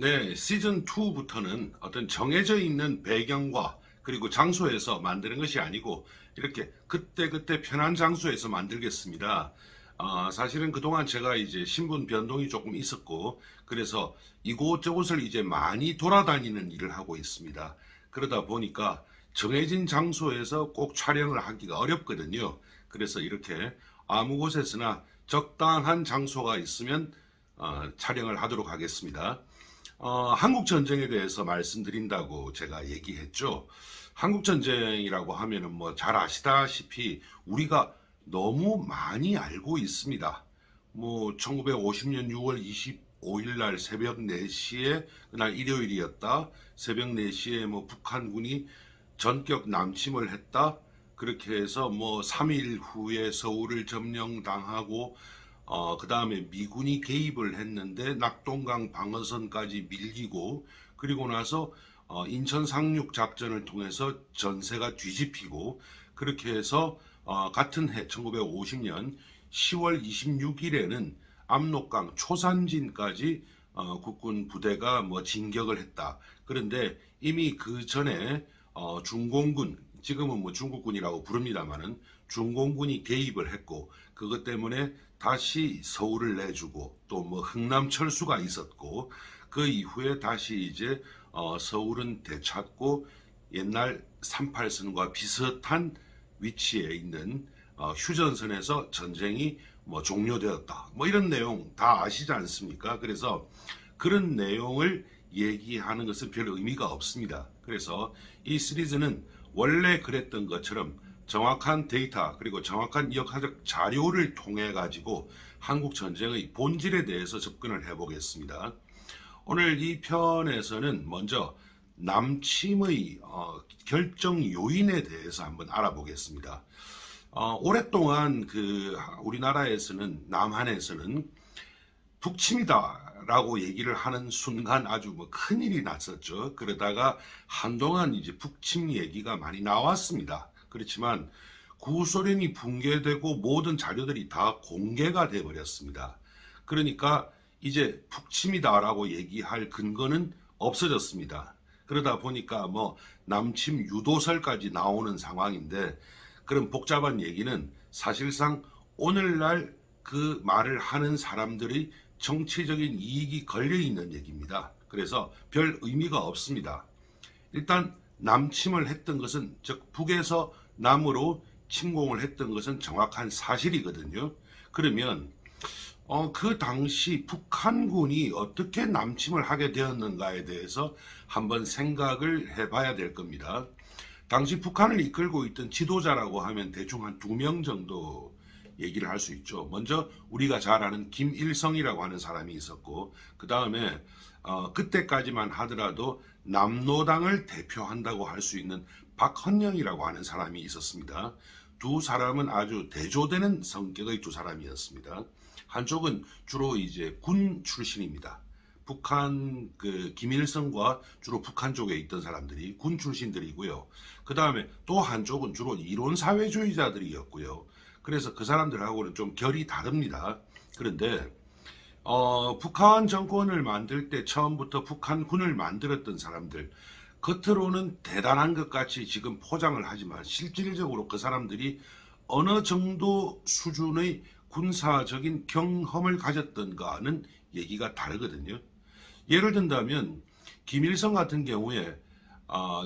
네, 시즌 2부터는 어떤 정해져 있는 배경과 그리고 장소에서 만드는 것이 아니고 이렇게 그때그때 편한 장소에서 만들겠습니다. 사실은 그동안 제가 이제 신분 변동이 조금 있었고 그래서 이곳저곳을 이제 많이 돌아다니는 일을 하고 있습니다. 그러다 보니까 정해진 장소에서 꼭 촬영을 하기가 어렵거든요. 그래서 이렇게 아무 곳에서나 적당한 장소가 있으면 촬영을 하도록 하겠습니다. 한국 전쟁에 대해서 말씀드린다고 제가 얘기했죠. 한국 전쟁이라고 하면은 뭐 잘 아시다시피 우리가 너무 많이 알고 있습니다. 뭐 1950년 6월 25일 날 새벽 4시에 그날 일요일이었다. 새벽 4시에 뭐 북한군이 전격 남침을 했다. 그렇게 해서 뭐 3일 후에 서울을 점령당하고 그 다음에 미군이 개입을 했는데 낙동강 방어선까지 밀리고 그리고 나서 인천 상륙 작전을 통해서 전세가 뒤집히고 그렇게 해서 같은 해 1950년 10월 26일에는 압록강 초산진까지 국군 부대가 뭐 진격을 했다. 그런데 이미 그 전에 중공군, 지금은 뭐 중국군이라고 부릅니다만은 중공군이 개입을 했고 그것 때문에 다시 서울을 내주고 또 뭐 흥남철수가 있었고 그 이후에 다시 이제 서울은 되찾고 옛날 38선과 비슷한 위치에 있는 휴전선에서 전쟁이 뭐 종료되었다. 뭐 이런 내용 다 아시지 않습니까? 그래서 그런 내용을 얘기하는 것은 별 의미가 없습니다. 그래서 이 시리즈는 원래 그랬던 것처럼 정확한 데이터 그리고 정확한 역사적 자료를 통해 가지고 한국 전쟁의 본질에 대해서 접근을 해 보겠습니다. 오늘 이 편에서는 먼저 남침의 결정 요인에 대해서 한번 알아보겠습니다. 오랫동안 우리나라에서는 남한에서는 북침이다라고 얘기를 하는 순간 아주 뭐 큰일이 났었죠. 그러다가 한동안 이제 북침 얘기가 많이 나왔습니다. 그렇지만 구소련이 붕괴되고 모든 자료들이 다 공개가 돼 버렸습니다. 그러니까 이제 북침이다라고 얘기할 근거는 없어졌습니다. 그러다 보니까 뭐 남침 유도설까지 나오는 상황인데 그런 복잡한 얘기는 사실상 오늘날 그 말을 하는 사람들의 정치적인 이익이 걸려 있는 얘기입니다. 그래서 별 의미가 없습니다. 일단 남침을 했던 것은 즉 북에서 남으로 침공을 했던 것은 정확한 사실이거든요. 그러면 그 당시 북한군이 어떻게 남침을 하게 되었는가에 대해서 한번 생각을 해봐야 될 겁니다. 당시 북한을 이끌고 있던 지도자라고 하면 대충 한 2명 정도 얘기를 할 수 있죠. 먼저 우리가 잘 아는 김일성이라고 하는 사람이 있었고 그 다음에 그때까지만 하더라도 남로당을 대표한다고 할 수 있는 박헌영이라고 하는 사람이 있었습니다. 두 사람은 아주 대조되는 성격의 두 사람이었습니다. 한쪽은 주로 이제 군 출신입니다. 북한 김일성과 주로 북한 쪽에 있던 사람들이 군 출신들이고요. 그 다음에 또 한쪽은 주로 이론 사회주의자들이었고요. 그래서 그 사람들하고는 좀 결이 다릅니다. 그런데 북한 정권을 만들 때 처음부터 북한군을 만들었던 사람들 겉으로는 대단한 것 같이 지금 포장을 하지만 실질적으로 그 사람들이 어느 정도 수준의 군사적인 경험을 가졌던가는 얘기가 다르거든요. 예를 든다면 김일성 같은 경우에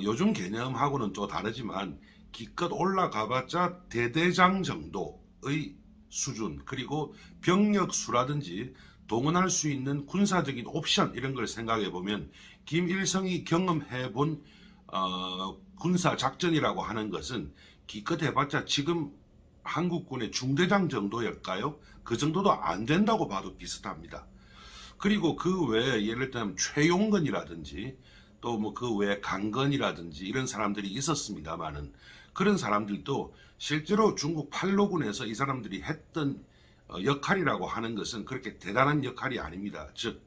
요즘 개념하고는 또 다르지만 기껏 올라가봤자 대대장 정도의 수준 그리고 병력 수라든지 동원할 수 있는 군사적인 옵션 이런 걸 생각해 보면 김일성이 경험해 본 군사 작전이라고 하는 것은 기껏 해봤자 지금 한국군의 중대장 정도일까요? 그 정도도 안 된다고 봐도 비슷합니다. 그리고 그 외에 예를 들면 최용건이라든지 또 뭐 그 외에 강건이라든지 이런 사람들이 있었습니다만은 그런 사람들도 실제로 중국 팔로군에서 이 사람들이 했던 역할이라고 하는 것은 그렇게 대단한 역할이 아닙니다. 즉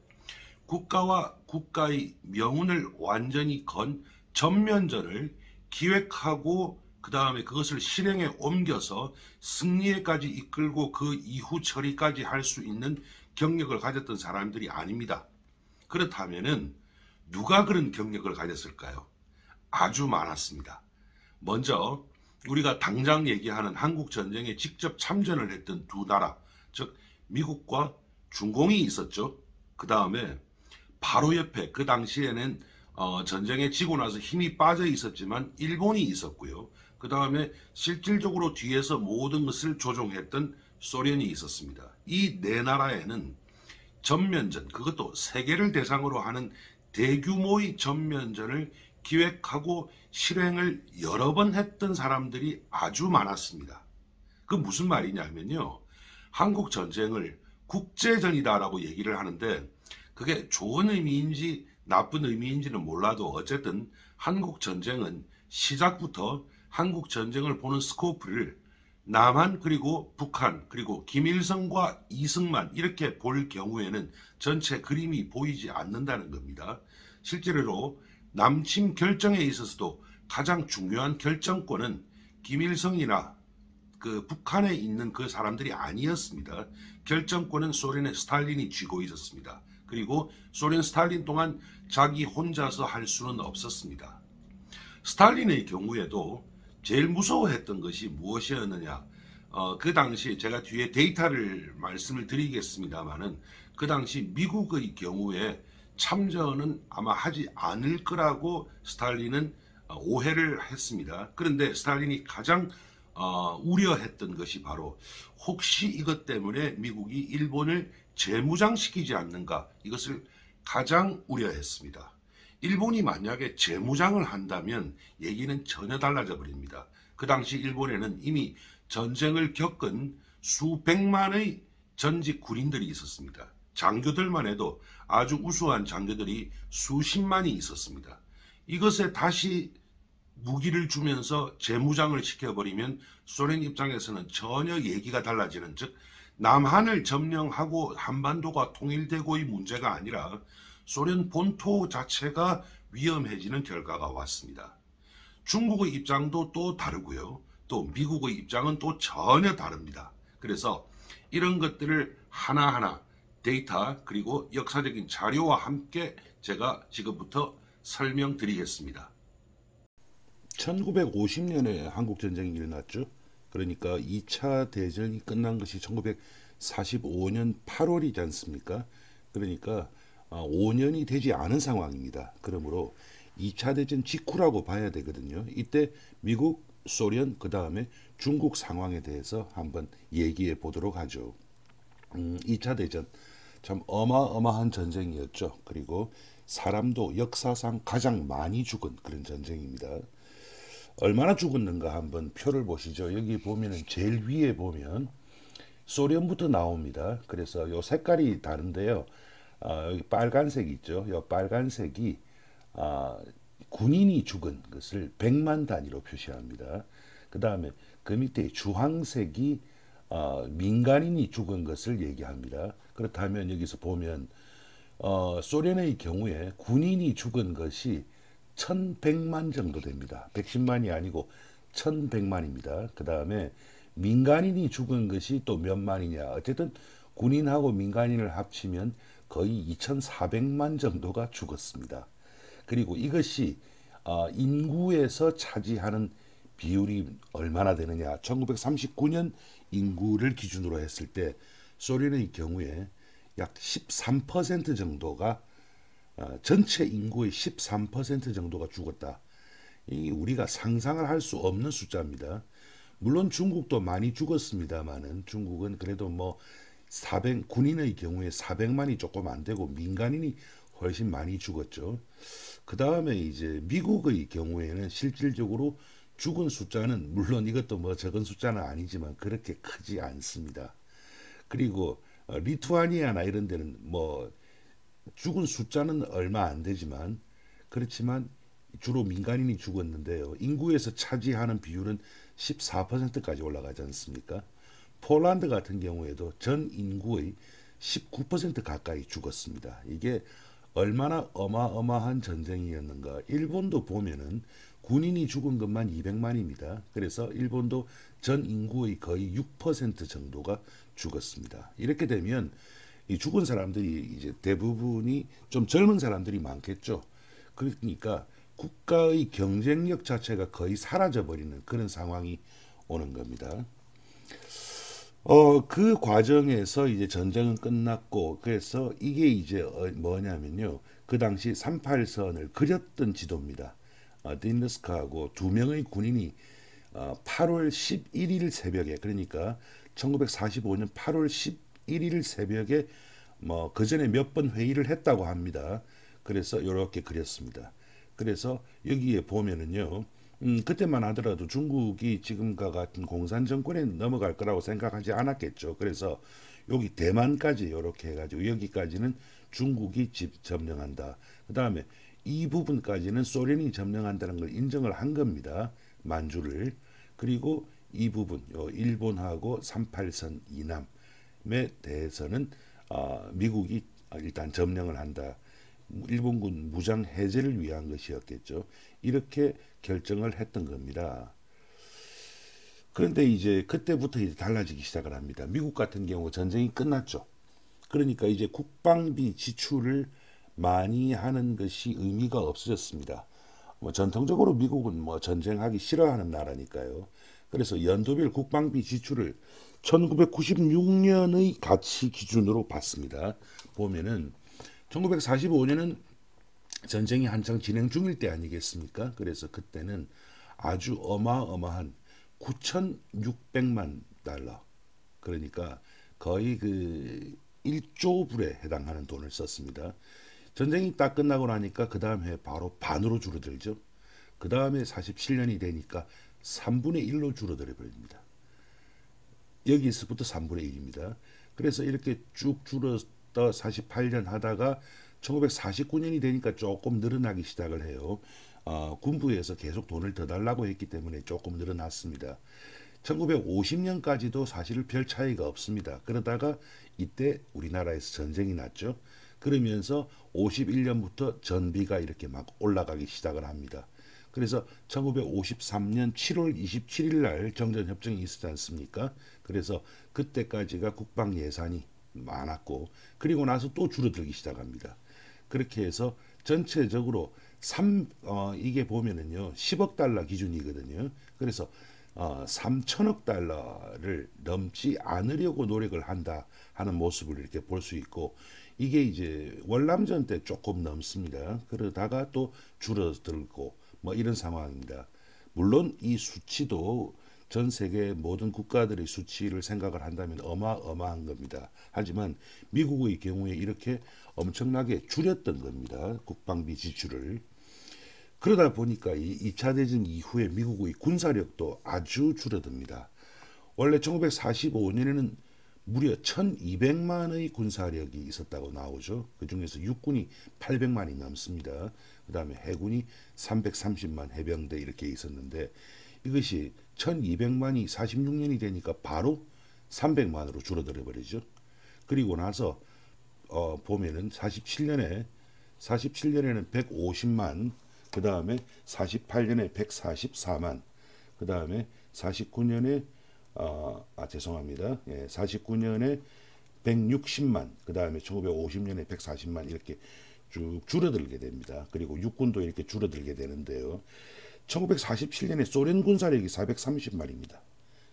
국가와 국가의 명운을 완전히 건 전면전을 기획하고 그 다음에 그것을 실행에 옮겨서 승리에까지 이끌고 그 이후 처리까지 할 수 있는 경력을 가졌던 사람들이 아닙니다. 그렇다면은 누가 그런 경력을 가졌을까요? 아주 많았습니다. 먼저 우리가 당장 얘기하는 한국 전쟁에 직접 참전을 했던 두 나라, 즉 미국과 중공이 있었죠. 그 다음에 바로 옆에 그 당시에는 전쟁에 지고 나서 힘이 빠져 있었지만 일본이 있었고요. 그 다음에 실질적으로 뒤에서 모든 것을 조종했던 소련이 있었습니다. 이 네 나라에는 전면전, 그것도 세계를 대상으로 하는 대규모의 전면전을 기획하고 실행을 여러 번 했던 사람들이 아주 많았습니다. 그 무슨 말이냐면요. 한국 전쟁을 국제전이다라고 얘기를 하는데 그게 좋은 의미인지 나쁜 의미인지는 몰라도 어쨌든 한국 전쟁은 시작부터 한국 전쟁을 보는 스코프를 남한 그리고 북한 그리고 김일성과 이승만 이렇게 볼 경우에는 전체 그림이 보이지 않는다는 겁니다. 실제로 남침 결정에 있어서도 가장 중요한 결정권은 김일성이나 그 북한에 있는 그 사람들이 아니었습니다. 결정권은 소련의 스탈린이 쥐고 있었습니다. 그리고 소련 스탈린 동안 자기 혼자서 할 수는 없었습니다. 스탈린의 경우에도 제일 무서워했던 것이 무엇이었느냐? 그 당시 제가 뒤에 데이터를 말씀을 드리겠습니다만은 그 당시 미국의 경우에 참전은 아마 하지 않을 거라고 스탈린은 오해를 했습니다. 그런데 스탈린이 가장 우려했던 것이 바로 혹시 이것 때문에 미국이 일본을 재무장시키지 않는가, 이것을 가장 우려했습니다. 일본이 만약에 재무장을 한다면 얘기는 전혀 달라져 버립니다. 그 당시 일본에는 이미 전쟁을 겪은 수백만의 전직 군인들이 있었습니다. 장교들만 해도 아주 우수한 장교들이 수십만이 있었습니다. 이것에 다시 무기를 주면서 재무장을 시켜버리면 소련 입장에서는 전혀 얘기가 달라지는, 즉 남한을 점령하고 한반도가 통일되고의 문제가 아니라 소련 본토 자체가 위험해지는 결과가 왔습니다. 중국의 입장도 또 다르고요. 또 미국의 입장은 또 전혀 다릅니다. 그래서 이런 것들을 하나하나 데이터 그리고 역사적인 자료와 함께 제가 지금부터 설명드리겠습니다. 1950년에 한국전쟁이 일어났죠. 그러니까 2차 대전이 끝난 것이 1945년 8월이지 않습니까? 그러니까 5년이 되지 않은 상황입니다. 그러므로 2차 대전 직후라고 봐야 되거든요. 이때 미국, 소련, 그 다음에 중국 상황에 대해서 한번 얘기해 보도록 하죠. 2차 대전 참 어마어마한 전쟁이었죠. 그리고 사람도 역사상 가장 많이 죽은 그런 전쟁입니다. 얼마나 죽었는가 한번 표를 보시죠. 여기 보면은 제일 위에 보면 소련부터 나옵니다. 그래서 요 색깔이 다른데요. 여기 빨간색 있죠. 요 빨간색이 군인이 죽은 것을 100만 단위로 표시합니다. 그 다음에 그 밑에 주황색이 민간인이 죽은 것을 얘기합니다. 그렇다면 여기서 보면 소련의 경우에 군인이 죽은 것이 1100만 정도 됩니다. 110만이 아니고 1100만입니다. 그 다음에 민간인이 죽은 것이 또 몇 만이냐. 어쨌든 군인하고 민간인을 합치면 거의 2400만 정도가 죽었습니다. 그리고 이것이 인구에서 차지하는 비율이 얼마나 되느냐. 1939년 인구를 기준으로 했을 때 소련의 경우에 약 13% 정도가 전체 인구의 13% 정도가 죽었다. 이 우리가 상상을 할 수 없는 숫자입니다. 물론 중국도 많이 죽었습니다만은 중국은 그래도 뭐 400 군인의 경우에 400만이 조금 안 되고 민간인이 훨씬 많이 죽었죠. 그 다음에 이제 미국의 경우에는 실질적으로 죽은 숫자는 물론 이것도 뭐 적은 숫자는 아니지만 그렇게 크지 않습니다. 그리고 리투아니아나 이런 데는 뭐 죽은 숫자는 얼마 안 되지만 그렇지만 주로 민간인이 죽었는데요. 인구에서 차지하는 비율은 14%까지 올라가지 않습니까? 폴란드 같은 경우에도 전 인구의 19% 가까이 죽었습니다. 이게 얼마나 어마어마한 전쟁이었는가. 일본도 보면은 군인이 죽은 것만 200만입니다. 그래서 일본도 전 인구의 거의 6% 정도가 죽었습니다. 이렇게 되면 이 죽은 사람들이 이제 대부분이 좀 젊은 사람들이 많겠죠. 그러니까 국가의 경쟁력 자체가 거의 사라져 버리는 그런 상황이 오는 겁니다. 그 과정에서 이제 전쟁은 끝났고, 그래서 이게 이제 뭐냐면요. 그 당시 38선을 그렸던 지도입니다. 딘더스카하고 두 명의 군인이 8월 11일 새벽에, 그러니까 1945년 8월 11일 새벽에 뭐 그 전에 몇 번 회의를 했다고 합니다. 그래서 이렇게 그렸습니다. 그래서 여기에 보면은요. 그때만 하더라도 중국이 지금과 같은 공산 정권에 넘어갈 거라고 생각하지 않았겠죠. 그래서 여기 대만까지 이렇게 해가지고 여기까지는 중국이 점령한다. 그 다음에 이 부분까지는 소련이 점령한다는 걸 인정을 한 겁니다. 만주를. 그리고 이 부분, 일본하고 38선 이남에 대해서는 미국이 일단 점령을 한다. 일본군 무장 해제를 위한 것이었겠죠. 이렇게 결정을 했던 겁니다. 그런데 이제 그때부터 이제 달라지기 시작을 합니다. 미국 같은 경우 전쟁이 끝났죠. 그러니까 이제 국방비 지출을 많이 하는 것이 의미가 없어졌습니다. 뭐 전통적으로 미국은 뭐 전쟁하기 싫어하는 나라니까요. 그래서 연도별 국방비 지출을 1996년의 가치 기준으로 봤습니다. 보면은 1945년은 전쟁이 한창 진행 중일 때 아니겠습니까? 그래서 그때는 아주 어마어마한 9,600만 달러, 그러니까 거의 그 1조 불에 해당하는 돈을 썼습니다. 전쟁이 딱 끝나고 나니까 그 다음 해 바로 반으로 줄어들죠. 그 다음에 47년이 되니까 3분의 1로 줄어들어 버립니다. 여기서부터 3분의 1입니다. 그래서 이렇게 쭉 줄었다 48년 하다가 1949년이 되니까 조금 늘어나기 시작을 해요. 군부에서 계속 돈을 더 달라고 했기 때문에 조금 늘어났습니다. 1950년까지도 사실 별 차이가 없습니다. 그러다가 이때 우리나라에서 전쟁이 났죠. 그러면서 51년부터 전비가 이렇게 막 올라가기 시작을 합니다. 그래서 1953년 7월 27일 날 정전협정이 있었지 않습니까? 그래서 그때까지가 국방 예산이 많았고, 그리고 나서 또 줄어들기 시작합니다. 그렇게 해서 전체적으로 이게 보면은요 10억 달러 기준이거든요. 그래서 3천억 달러를 넘지 않으려고 노력을 한다 하는 모습을 이렇게 볼 수 있고, 이게 이제 월남전 때 조금 넘습니다. 그러다가 또 줄어들고 뭐 이런 상황입니다. 물론 이 수치도 전 세계 모든 국가들의 수치를 생각을 한다면 어마어마한 겁니다. 하지만 미국의 경우에 이렇게 엄청나게 줄였던 겁니다. 국방비 지출을. 그러다 보니까 이 2차 대전 이후에 미국의 군사력도 아주 줄어듭니다. 원래 1945년에는 무려 1200만의 군사력이 있었다고 나오죠. 그 중에서 육군이 800만이 넘습니다. 그 다음에 해군이 330만 해병대 이렇게 있었는데, 이것이 1200만이 46년이 되니까 바로 300만으로 줄어들어 버리죠. 그리고 나서 보면은 47년에는 150만, 그 다음에 48년에 144만, 그 다음에 49년에 죄송합니다. 49년에 160만, 그 다음에 1950년에 140만 이렇게 쭉 줄어들게 됩니다. 그리고 육군도 이렇게 줄어들게 되는데요. 1947년에 소련 군사력이 430만입니다.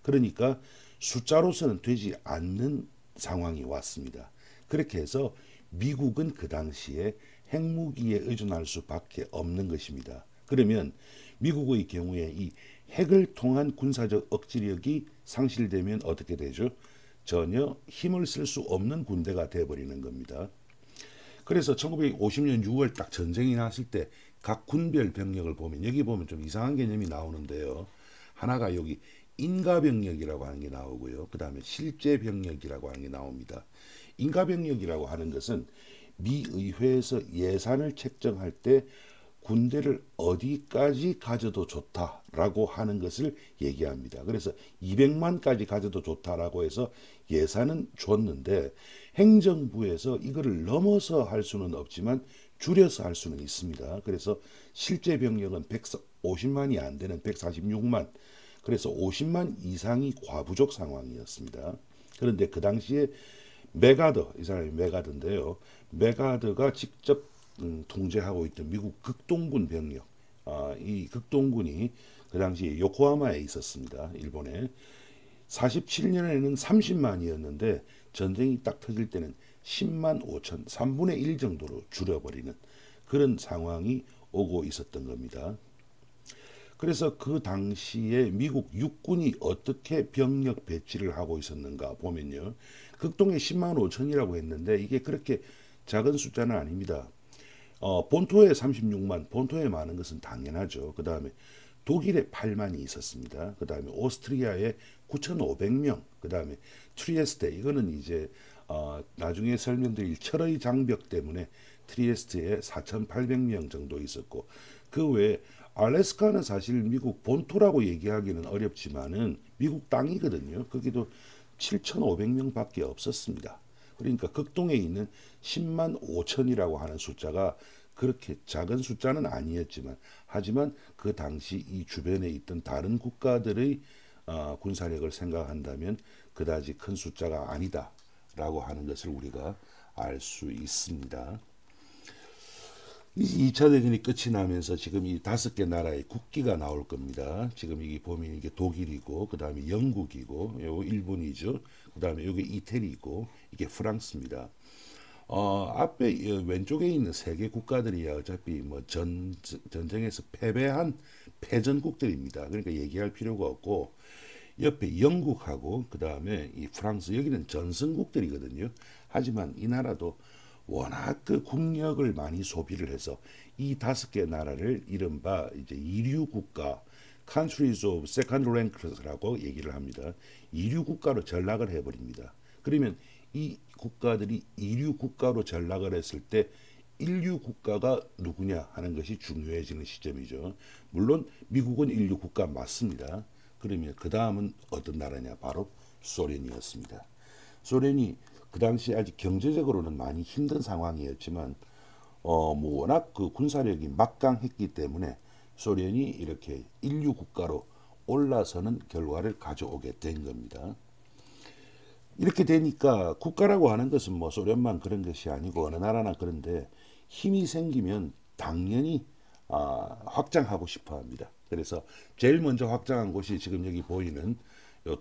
그러니까 숫자로서는 되지 않는 상황이 왔습니다. 그렇게 해서 미국은 그 당시에 핵무기에 의존할 수밖에 없는 것입니다. 그러면 미국의 경우에 이 핵을 통한 군사적 억지력이 상실되면 어떻게 되죠? 전혀 힘을 쓸 수 없는 군대가 되어버리는 겁니다. 그래서 1950년 6월 딱 전쟁이 났을 때 각 군별 병력을 보면, 여기 보면 좀 이상한 개념이 나오는데요. 하나가 여기 인가병력이라고 하는 게 나오고요. 그 다음에 실제병력이라고 하는 게 나옵니다. 인가병력이라고 하는 것은 미 의회에서 예산을 책정할 때 군대를 어디까지 가져도 좋다라고 하는 것을 얘기합니다. 그래서 200만까지 가져도 좋다라고 해서 예산은 줬는데, 행정부에서 이거를 넘어서 할 수는 없지만 줄여서 할 수는 있습니다. 그래서 실제 병력은 150만이 안 되는 146만, 그래서 50만 이상이 과부족 상황이었습니다. 그런데 그 당시에 메가더, 이 사람이 메가더인데요. 메가더가 직접 통제하고 있던 미국 극동군 병력, 이 극동군이 그 당시 요코하마에 있었습니다. 일본에. 47년에는 30만이었는데 전쟁이 딱 터질 때는 10만 5천, 3분의 1 정도로 줄여버리는 그런 상황이 오고 있었던 겁니다. 그래서 그 당시에 미국 육군이 어떻게 병력 배치를 하고 있었는가 보면요. 극동에 10만 5천이라고 했는데 이게 그렇게 작은 숫자는 아닙니다. 본토에 36만, 본토에 많은 것은 당연하죠. 그 다음에 독일에 8만이 있었습니다. 그 다음에 오스트리아에 9,500명, 그 다음에 트리에스테, 이거는 이제 나중에 설명드릴 철의 장벽 때문에 트리에스테에 4,800명 정도 있었고, 그 외에 알래스카는 사실 미국 본토라고 얘기하기는 어렵지만은 미국 땅이거든요. 거기도 7,500명밖에 없었습니다. 그러니까 극동에 있는 10만 5천이라고 하는 숫자가 그렇게 작은 숫자는 아니었지만, 하지만 그 당시 이 주변에 있던 다른 국가들의 군사력을 생각한다면 그다지 큰 숫자가 아니다라고 하는 것을 우리가 알 수 있습니다. 2차 대전이 끝이 나면서 지금 이 5개 나라의 국기가 나올 겁니다. 지금 이게 보면 이게 독일이고, 그 다음에 영국이고, 요 일본이죠. 그 다음에 여기 이태리고, 이게 프랑스입니다. 앞에 왼쪽에 있는 3개 국가들이 어차피 뭐 전쟁에서 패배한 패전국들입니다. 그러니까 얘기할 필요가 없고, 옆에 영국하고 그 다음에 이 프랑스, 여기는 전승국들이거든요. 하지만 이 나라도 워낙 그 국력을 많이 소비를 해서 이 5개 나라를 이른바 이제 이류 국가, countries of second ranks라고 얘기를 합니다. 이류 국가로 전락을 해버립니다. 그러면 이 국가들이 이류 국가로 전락을 했을 때 인류 국가가 누구냐 하는 것이 중요해지는 시점이죠. 물론 미국은 인류 국가 맞습니다. 그러면 그 다음은 어떤 나라냐? 바로 소련이었습니다. 소련이 그 당시 아직 경제적으로는 많이 힘든 상황이었지만 뭐 워낙 그 군사력이 막강했기 때문에 소련이 이렇게 인류 국가로 올라서는 결과를 가져오게 된 겁니다. 이렇게 되니까 국가라고 하는 것은 뭐 소련만 그런 것이 아니고 어느 나라나 그런데 힘이 생기면 당연히 확장하고 싶어 합니다. 그래서 제일 먼저 확장한 곳이 지금 여기 보이는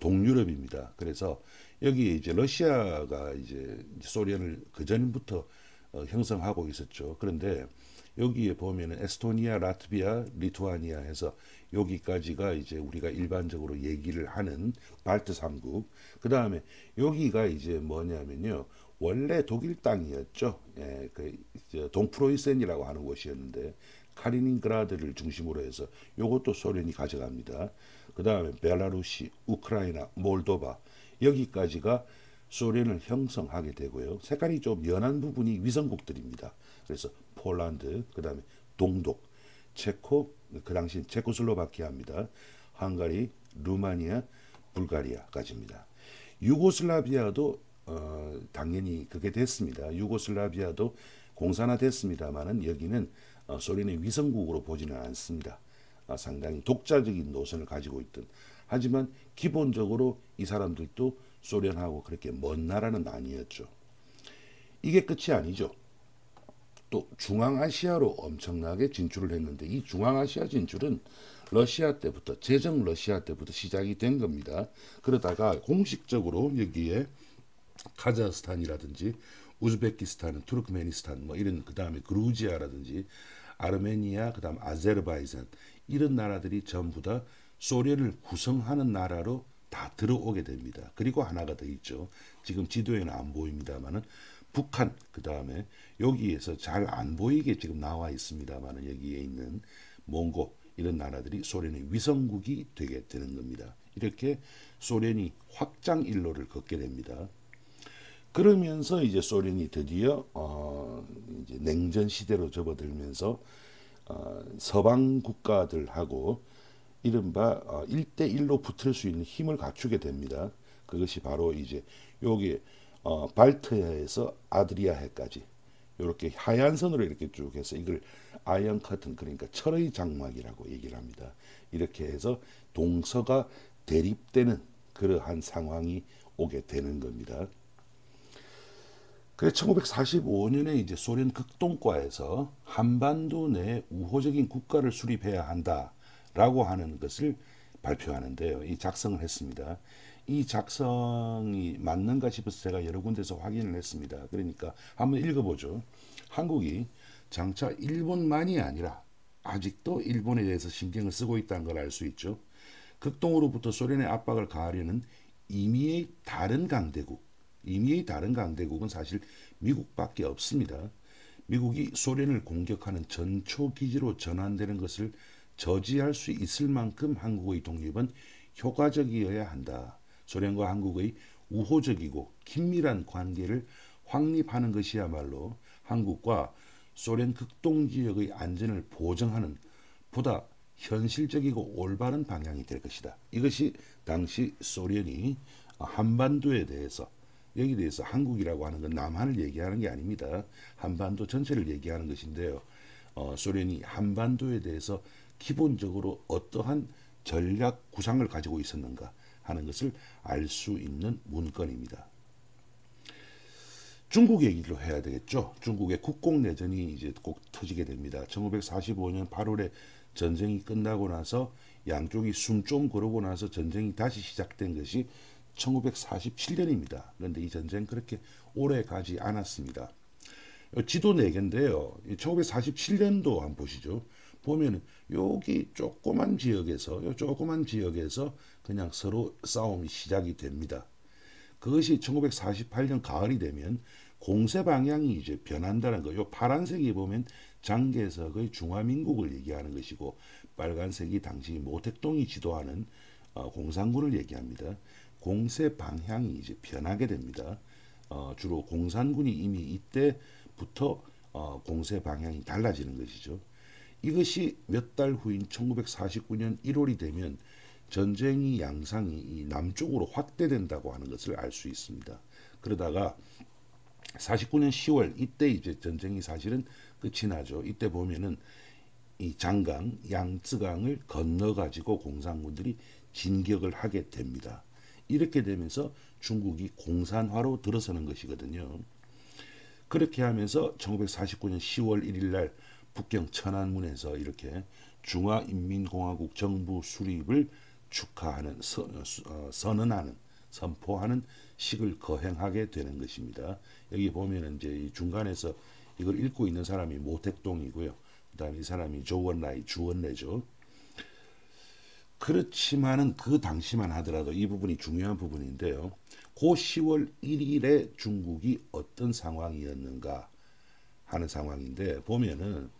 동유럽입니다. 그래서 여기 이제 러시아가 이제 소련을 그 전부터 형성하고 있었죠. 그런데 여기에 보면은 에스토니아, 라트비아, 리투아니아 해서 여기까지가 이제 우리가 일반적으로 얘기를 하는 발트 3국. 그 다음에 여기가 이제 뭐냐면요. 원래 독일 땅이었죠. 예, 그 동프로이센이라고 하는 곳이었는데 카리닝그라드를 중심으로 해서 요것도 소련이 가져갑니다. 그 다음에 벨라루시, 우크라이나, 몰도바 여기까지가 소련을 형성하게 되고요. 색깔이 좀 연한 부분이 위성국들입니다. 그래서 폴란드, 그 다음에 동독, 체코, 그 당시 체코슬로바키아입니다. 헝가리, 루마니아, 불가리아까지입니다. 유고슬라비아도 당연히 그게 됐습니다. 유고슬라비아도 공산화됐습니다만은 여기는 소련의 위성국으로 보지는 않습니다. 상당히 독자적인 노선을 가지고 있던. 하지만 기본적으로 이 사람들도 소련하고 그렇게 먼 나라는 아니었죠. 이게 끝이 아니죠. 또 중앙아시아로 엄청나게 진출을 했는데 이 중앙아시아 진출은 러시아 때부터 제정 러시아 때부터 시작이 된 겁니다. 그러다가 공식적으로 여기에 카자흐스탄이라든지 우즈베키스탄, 투르크메니스탄 뭐 이런 그 다음에 그루지아라든지 아르메니아, 그 다음 아제르바이잔 이런 나라들이 전부 다 소련을 구성하는 나라로 다 들어오게 됩니다. 그리고 하나가 더 있죠. 지금 지도에는 안 보입니다만은 북한, 그 다음에 여기에서 잘 안 보이게 지금 나와 있습니다만은 여기에 있는 몽고 이런 나라들이 소련의 위성국이 되게 되는 겁니다. 이렇게 소련이 확장 일로를 걷게 됩니다. 그러면서 이제 소련이 드디어 이제 냉전 시대로 접어들면서 서방 국가들하고 이른바 1대1로 붙을 수 있는 힘을 갖추게 됩니다. 그것이 바로 이제 여기 발트해에서 아드리아해까지 이렇게 하얀 선으로 이렇게 쭉 해서 이걸 아이언 커튼, 그러니까 철의 장막이라고 얘기를 합니다. 이렇게 해서 동서가 대립되는 그러한 상황이 오게 되는 겁니다. 그래서 1945년에 이제 소련 극동과에서 한반도 내 우호적인 국가를 수립해야 한다라고 하는 것을 발표하는데요. 이 작성을 했습니다. 이 작성이 맞는가 싶어서 제가 여러 군데서 확인을 했습니다. 그러니까 한번 읽어보죠. 한국이 장차 일본만이 아니라 아직도 일본에 대해서 신경을 쓰고 있다는 걸 알 수 있죠. 극동으로부터 소련의 압박을 가하려는 임의의 다른 강대국은 사실 미국밖에 없습니다. 미국이 소련을 공격하는 전초 기지로 전환되는 것을 저지할 수 있을 만큼 한국의 독립은 효과적이어야 한다. 소련과 한국의 우호적이고 긴밀한 관계를 확립하는 것이야말로 한국과 소련 극동 지역의 안전을 보장하는 보다 현실적이고 올바른 방향이 될 것이다. 이것이 당시 소련이 한반도에 대해서 여기 대해서 한국이라고 하는 건 남한을 얘기하는 게 아닙니다. 한반도 전체를 얘기하는 것인데요. 소련이 한반도에 대해서 기본적으로 어떠한 전략 구상을 가지고 있었는가 하는 것을 알 수 있는 문건입니다. 중국 얘기로 해야 되겠죠. 중국의 국공내전이 이제 꼭 터지게 됩니다. 1945년 8월에 전쟁이 끝나고 나서 양쪽이 숨 좀 고르고 나서 전쟁이 다시 시작된 것이 1947년입니다. 그런데 이 전쟁 그렇게 오래 가지 않았습니다. 지도 4개인데요. 1947년도 한번 보시죠. 보면은 여기 조그만 지역에서 그냥 서로 싸움이 시작이 됩니다. 그것이 1948년 가을이 되면 공세 방향이 이제 변한다는 거. 요 파란색이 보면 장개석의 중화민국을 얘기하는 것이고 빨간색이 당시 모택동이 지도하는 공산군을 얘기합니다. 공세 방향이 이제 변하게 됩니다. 주로 공산군이 이미 이때부터 공세 방향이 달라지는 것이죠. 이것이 몇 달 후인 1949년 1월이 되면 전쟁의 양상이 이 남쪽으로 확대된다고 하는 것을 알 수 있습니다. 그러다가 49년 10월 이때 이제 전쟁이 사실은 끝이 나죠. 이때 보면은 이 장강, 양쯔강을 건너 가지고 공산군들이 진격을 하게 됩니다. 이렇게 되면서 중국이 공산화로 들어서는 것이거든요. 그렇게 하면서 1949년 10월 1일 날 북경 천안문에서 이렇게 중화인민공화국 정부 수립을 축하하는 선포하는 식을 거행하게 되는 것입니다. 여기 보면은 이제 중간에서 이걸 읽고 있는 사람이 모택동이고요. 그다음에 이 사람이 조원라이 주원래죠. 그렇지만은 그 당시만 하더라도 이 부분이 중요한 부분인데요. 그 10월 1일에 중국이 어떤 상황이었는가 하는 상황인데 보면은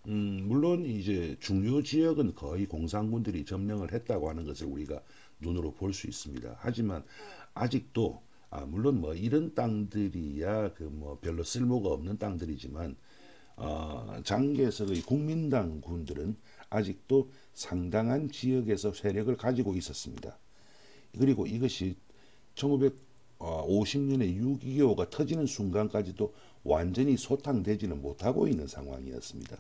물론 이제 중요 지역은 거의 공산군들이 점령을 했다고 하는 것을 우리가 눈으로 볼 수 있습니다. 하지만 아직도 물론 뭐 이런 땅들이야 그 뭐 별로 쓸모가 없는 땅들이지만 장개석의 국민당 군들은 아직도 상당한 지역에서 세력을 가지고 있었습니다. 그리고 이것이 1950년에 6.25가 터지는 순간까지도 완전히 소탕되지는 못하고 있는 상황이었습니다.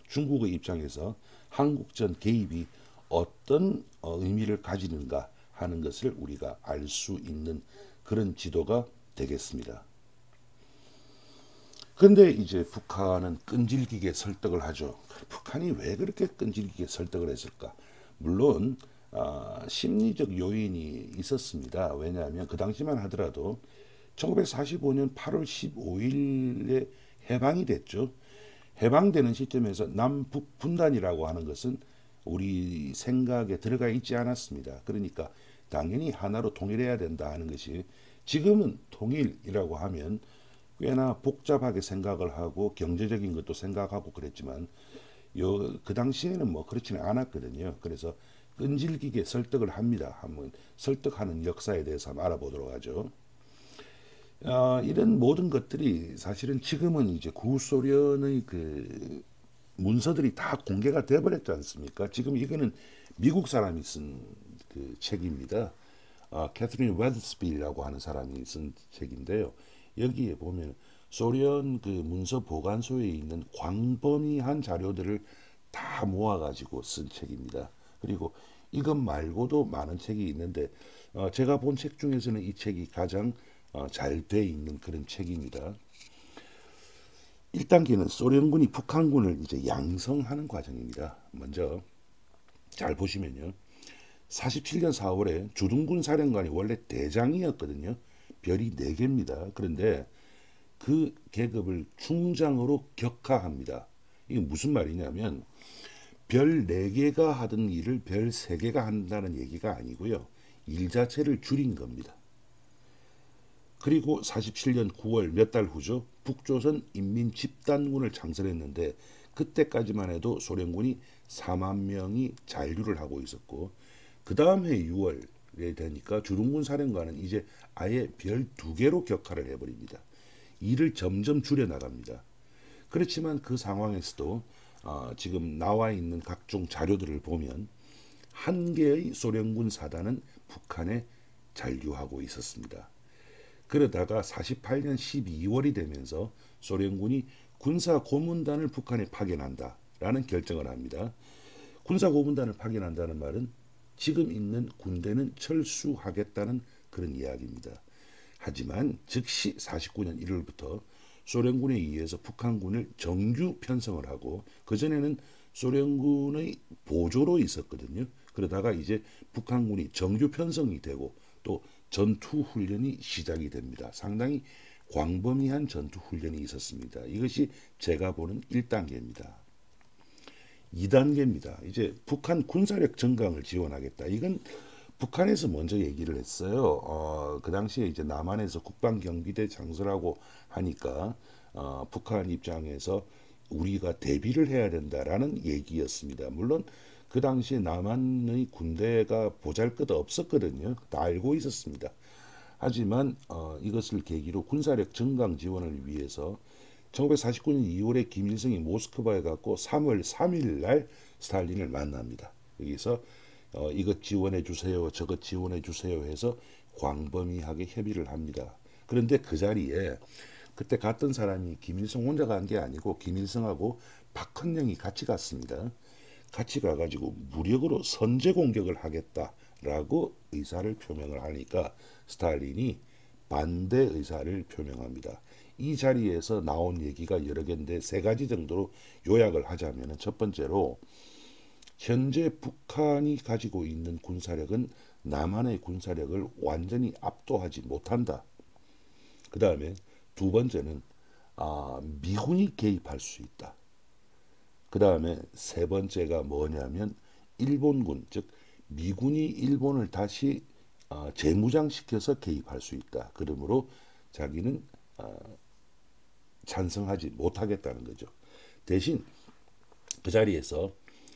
중국의 입장에서 한국전 개입이 어떤 의미를 가지는가 하는 것을 우리가 알 수 있는 그런 지도가 되겠습니다. 그런데 이제 북한은 끈질기게 설득을 하죠. 북한이 왜 그렇게 끈질기게 설득을 했을까? 물론 심리적 요인이 있었습니다. 왜냐하면 그 당시만 하더라도 1945년 8월 15일에 해방이 됐죠. 해방되는 시점에서 남북 분단이라고 하는 것은 우리 생각에 들어가 있지 않았습니다. 그러니까 당연히 하나로 통일해야 된다 하는 것이 지금은 통일이라고 하면 꽤나 복잡하게 생각을 하고 경제적인 것도 생각하고 그랬지만 그 당시에는 뭐 그렇지는 않았거든요. 그래서 끈질기게 설득을 합니다. 한번 설득하는 역사에 대해서 한번 알아보도록 하죠. 이런 모든 것들이 사실은 지금은 이제 구소련의 그 문서들이 다 공개가 돼버렸지 않습니까? 지금 이거는 미국 사람이 쓴 그 책입니다. 캐서린 웨더스빌이라고 하는 사람이 쓴 책인데요. 여기에 보면 소련 그 문서 보관소에 있는 광범위한 자료들을 다 모아가지고 쓴 책입니다. 그리고 이것 말고도 많은 책이 있는데 제가 본 책 중에서는 이 책이 가장 잘 돼 있는 그런 책입니다. 1단계는 소련군이 북한군을 이제 양성하는 과정입니다. 먼저 잘 보시면요. 47년 4월에 주둔군 사령관이 원래 대장이었거든요. 별이 4개입니다. 그런데 그 계급을 중장으로 격하합니다. 이게 무슨 말이냐면 별 4개가 하던 일을 별 3개가 한다는 얘기가 아니고요. 일 자체를 줄인 겁니다. 그리고 47년 9월 몇 달 후죠. 북조선 인민집단군을 창설했는데 그때까지만 해도 소련군이 4만 명이 잔류를 하고 있었고 그 다음 해 6월에 되니까 주둔군 사령관은 이제 아예 별 2개로 격하를 해버립니다. 일을 점점 줄여나갑니다. 그렇지만 그 상황에서도 지금 나와 있는 각종 자료들을 보면 한 개의 소련군 사단은 북한에 잔류하고 있었습니다. 그러다가 48년 12월이 되면서 소련군이 군사 고문단을 북한에 파견한다라는 결정을 합니다. 군사 고문단을 파견한다는 말은 지금 있는 군대는 철수하겠다는 그런 이야기입니다. 하지만 즉시 49년 1월부터 소련군에 의해서 북한군을 정규 편성을 하고 그전에는 소련군의 보조로 있었거든요. 그러다가 이제 북한군이 정규 편성이 되고 또 전투 훈련이 시작이 됩니다. 상당히 광범위한 전투 훈련이 있었습니다. 이것이 제가 보는 1단계입니다. 2단계입니다. 이제 북한 군사력 증강을 지원하겠다. 이건 북한에서 먼저 얘기를 했어요. 그 당시에 이제 남한에서 국방경비대 창설하고 하니까 북한 입장에서 우리가 대비를 해야 된다라는 얘기였습니다. 물론 그 당시에 남한의 군대가 보잘것 없었거든요. 다 알고 있었습니다. 하지만 이것을 계기로 군사력 증강 지원을 위해서 1949년 2월에 김일성이 모스크바에 갔고 3월 3일 날 스탈린을 만납니다. 여기서 이것 지원해 주세요, 저것 지원해 주세요 해서 광범위하게 협의를 합니다. 그런데 그 자리에 그때 갔던 사람이 김일성 혼자 간 게 아니고 김일성하고 박헌영이 같이 갔습니다. 같이 가가지고 무력으로 선제 공격을 하겠다라고 의사를 표명을 하니까 스탈린이 반대 의사를 표명합니다. 이 자리에서 나온 얘기가 여러 개인데 3가지 정도로 요약을 하자면 첫 번째로 현재 북한이 가지고 있는 군사력은 남한의 군사력을 완전히 압도하지 못한다. 그 다음에 두 번째는 미군이 개입할 수 있다. 그 다음에 세 번째가 뭐냐면 일본군, 즉 미군이 일본을 다시 재무장시켜서 개입할 수 있다. 그러므로 자기는 찬성하지 못하겠다는 거죠. 대신 그 자리에서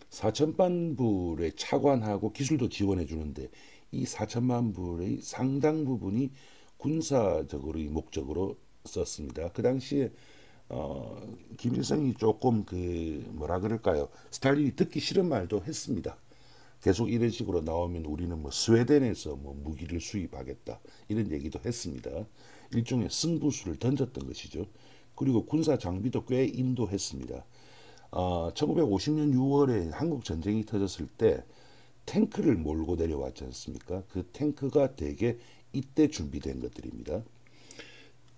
4천만 불의 차관하고 기술도 지원해 주는데 이 4천만 불의 상당 부분이 군사적으로의 목적으로 썼습니다. 그 당시에 김일성이 조금 그 뭐라 그럴까요? 스탈린이 듣기 싫은 말도 했습니다. 계속 이런 식으로 나오면 우리는 뭐 스웨덴에서 뭐 무기를 수입하겠다 이런 얘기도 했습니다. 일종의 승부수를 던졌던 것이죠. 그리고 군사 장비도 꽤 인도했습니다. 1950년 6월에 한국 전쟁이 터졌을 때 탱크를 몰고 내려왔지 않습니까? 그 탱크가 대개 이때 준비된 것들입니다.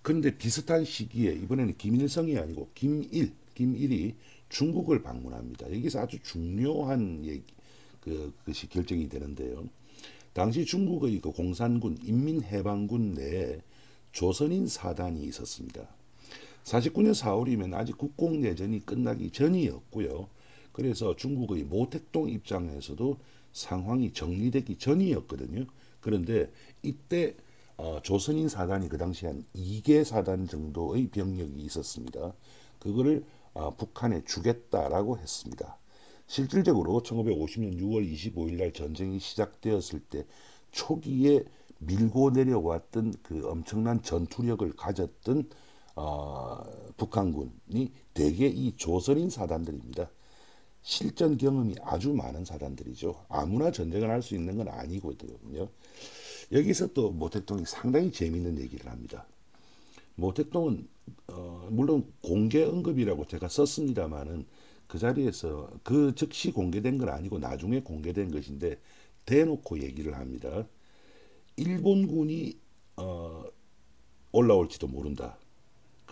그런데 비슷한 시기에 이번에는 김일성이 아니고 김일이 중국을 방문합니다. 여기서 아주 중요한 그것이 결정이 되는데요. 당시 중국의 그 공산군 인민해방군 내에 조선인 사단이 있었습니다. 49년 4월이면 아직 국공내전이 끝나기 전이었고요. 그래서 중국의 모택동 입장에서도 상황이 정리되기 전이었거든요. 그런데 이때 조선인 사단이 그 당시 한 2개 사단 정도의 병력이 있었습니다. 그거를 북한에 주겠다라고 했습니다. 실질적으로 1950년 6월 25일 날 전쟁이 시작되었을 때 초기에 밀고 내려왔던 그 엄청난 전투력을 가졌던 북한군이 대개 이 조선인 사단들입니다. 실전 경험이 아주 많은 사단들이죠. 아무나 전쟁을 할 수 있는 건 아니거든요. 여기서 또 모택동이 상당히 재미있는 얘기를 합니다. 모택동은 물론 공개 언급이라고 제가 썼습니다마는 그 자리에서 그 즉시 공개된 건 아니고 나중에 공개된 것인데 대놓고 얘기를 합니다. 일본군이 올라올지도 모른다.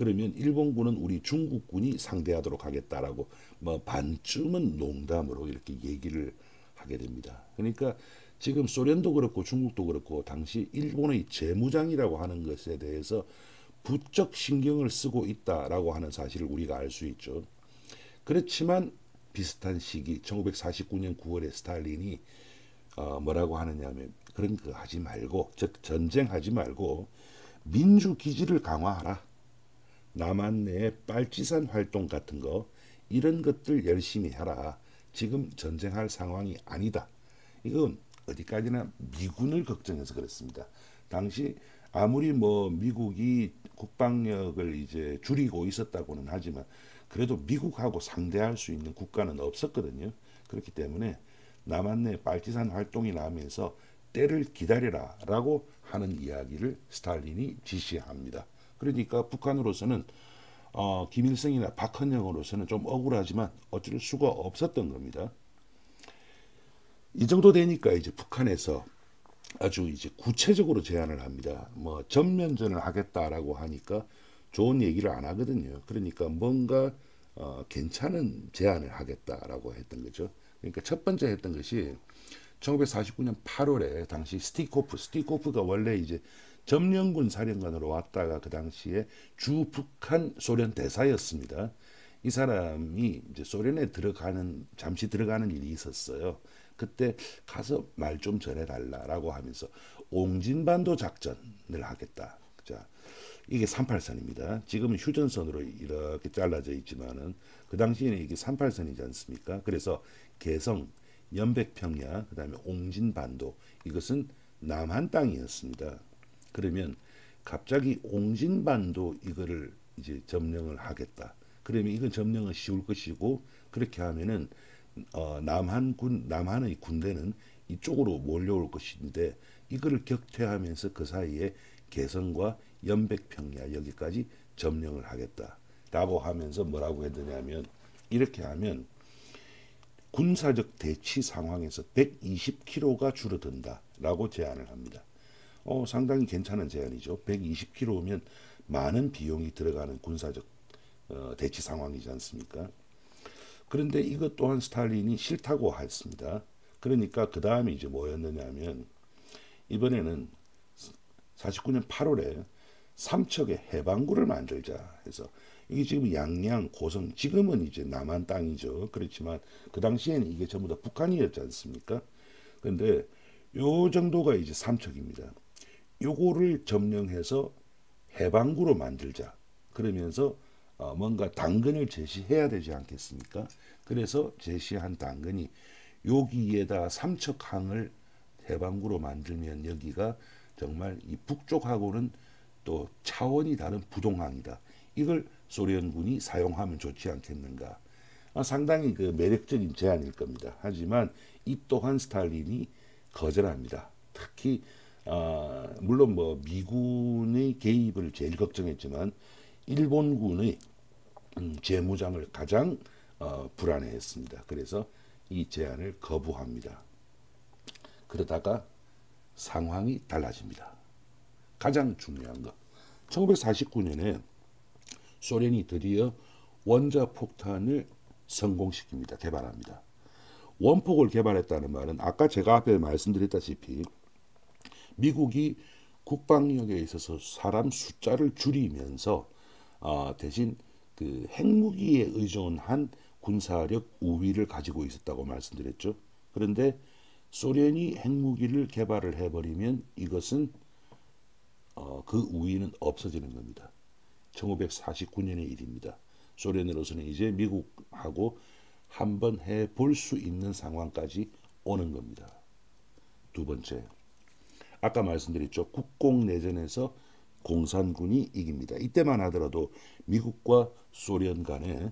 그러면 일본군은 우리 중국군이 상대하도록 하겠다라고 뭐 반쯤은 농담으로 이렇게 얘기를 하게 됩니다. 그러니까 지금 소련도 그렇고 중국도 그렇고 당시 일본의 재무장이라고 하는 것에 대해서 부쩍 신경을 쓰고 있다라고 하는 사실을 우리가 알 수 있죠. 그렇지만 비슷한 시기 1949년 9월에 스탈린이 뭐라고 하느냐면 그런 거 하지 말고, 즉 전쟁하지 말고 민주 기지를 강화하라. 남한 내에 빨치산 활동 같은 거 이런 것들 열심히 해라. 지금 전쟁할 상황이 아니다. 이건 어디까지나 미군을 걱정해서 그렇습니다. 당시 아무리 뭐 미국이 국방력을 이제 줄이고 있었다고는 하지만 그래도 미국하고 상대할 수 있는 국가는 없었거든요. 그렇기 때문에 남한 내 빨치산 활동이 나면서 때를 기다려라라고 하는 이야기를 스탈린이 지시합니다. 그러니까 북한으로서는 김일성이나 박헌영으로서는 좀 억울하지만 어쩔 수가 없었던 겁니다. 이 정도 되니까 이제 북한에서 아주 이제 구체적으로 제안을 합니다. 뭐 전면전을 하겠다라고 하니까 좋은 얘기를 안 하거든요. 그러니까 뭔가 괜찮은 제안을 하겠다라고 했던 거죠. 그러니까 첫 번째 했던 것이 1949년 8월에 당시 스티코프가 원래 이제 점령군 사령관으로 왔다가 그 당시에 주 북한 소련 대사였습니다. 이 사람이 이제 소련에 잠시 들어가는 일이 있었어요. 그때 가서 말 좀 전해달라라고 하면서 옹진반도 작전을 하겠다. 자, 이게 38선입니다. 지금은 휴전선으로 이렇게 잘라져 있지만은 그 당시에는 이게 38선이지 않습니까? 그래서 개성, 연백평야, 그다음에 옹진반도 이것은 남한 땅이었습니다. 그러면 갑자기 옹진반도 이거를 이제 점령을 하겠다. 그러면 이건 점령은 쉬울 것이고 그렇게 하면은 남한의 군대는 이쪽으로 몰려올 것인데 이거를 격퇴하면서 그 사이에 개성과 연백평야 여기까지 점령을 하겠다라고 하면서 뭐라고 했느냐면 이렇게 하면 군사적 대치 상황에서 120km가 줄어든다라고 제안을 합니다. 상당히 괜찮은 제안이죠. 120km면 많은 비용이 들어가는 군사적 대치 상황이지 않습니까? 그런데 이것 또한 스탈린이 싫다고 했습니다. 그러니까 그 다음에 이제 뭐였느냐면 이번에는 49년 8월에 삼척에 해방구를 만들자 해서 이게 지금 양양, 고성, 지금은 이제 남한 땅이죠. 그렇지만 그 당시에는 이게 전부 다 북한이었지 않습니까? 그런데 요 정도가 이제 삼척입니다. 요거를 점령해서 해방구로 만들자. 그러면서 뭔가 당근을 제시해야 되지 않겠습니까? 그래서 제시한 당근이 여기에다 삼척항을 해방구로 만들면 여기가 정말 이 북쪽하고는 또 차원이 다른 부동항이다. 이걸 소련군이 사용하면 좋지 않겠는가. 상당히 그 매력적인 제안일 겁니다. 하지만 이 또한 스탈린이 거절합니다. 특히 물론 뭐 미군의 개입을 제일 걱정했지만 일본군의 재무장을 가장 불안해했습니다. 그래서 이 제안을 거부합니다. 그러다가 상황이 달라집니다. 가장 중요한 것. 1949년에 소련이 드디어 원자폭탄을 성공시킵니다. 개발합니다. 원폭을 개발했다는 말은 아까 제가 앞에 말씀드렸다시피 미국이 국방력에 있어서 사람 숫자를 줄이면서 대신 그 핵무기에 의존한 군사력 우위를 가지고 있었다고 말씀드렸죠. 그런데 소련이 핵무기를 개발을 해버리면 이것은 그 우위는 없어지는 겁니다. 1949년의 일입니다. 소련으로서는 이제 미국하고 한번 해볼 수 있는 상황까지 오는 겁니다. 두 번째, 아까 말씀드렸죠. 국공내전에서 공산군이 이깁니다. 이때만 하더라도 미국과 소련 간에